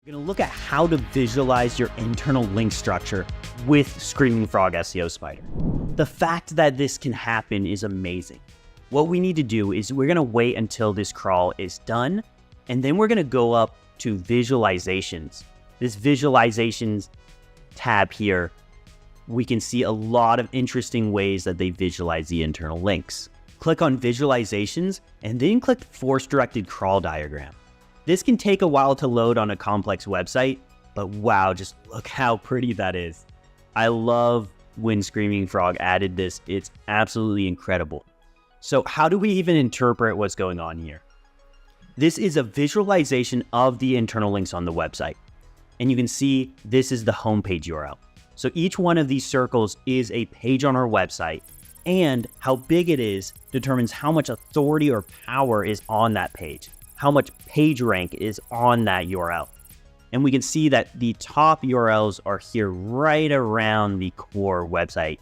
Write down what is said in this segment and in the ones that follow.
We're going to look at how to visualize your internal link structure with Screaming Frog SEO Spider. The fact that this can happen is amazing. What we need to do is we're going to wait until this crawl is done, and then we're going to go up to visualizations. This visualizations tab here, we can see a lot of interesting ways that they visualize the internal links. Click on visualizations and then click force directed crawl diagram. This can take a while to load on a complex website, but wow, just look how pretty that is. I love when Screaming Frog added this. It's absolutely incredible. So how do we even interpret what's going on here? This is a visualization of the internal links on the website. And you can see this is the homepage URL. So each one of these circles is a page on our website, and how big it is determines how much authority or power is on that page, how much page rank is on that URL. And we can see that the top URLs are here right around the core website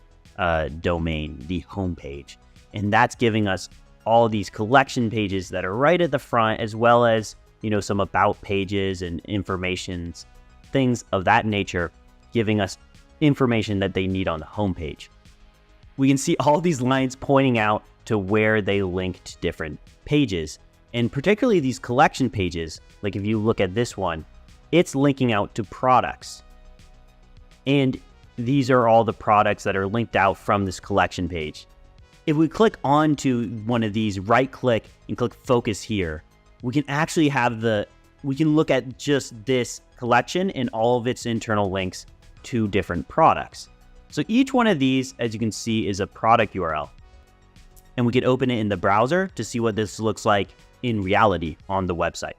domain, the homepage. And that's giving us all these collection pages that are right at the front, as well as, some about pages and informations, things of that nature, giving us information that they need on the homepage. We can see all these lines pointing out to where they link to different pages. And particularly these collection pages, like if you look at this one, it's linking out to products. And these are all the products that are linked out from this collection page. If we click onto one of these, right click and click focus here, we can actually we can look at just this collection and all of its internal links to different products. So each one of these, as you can see, is a product URL. And we can open it in the browser to see what this looks like in reality on the website.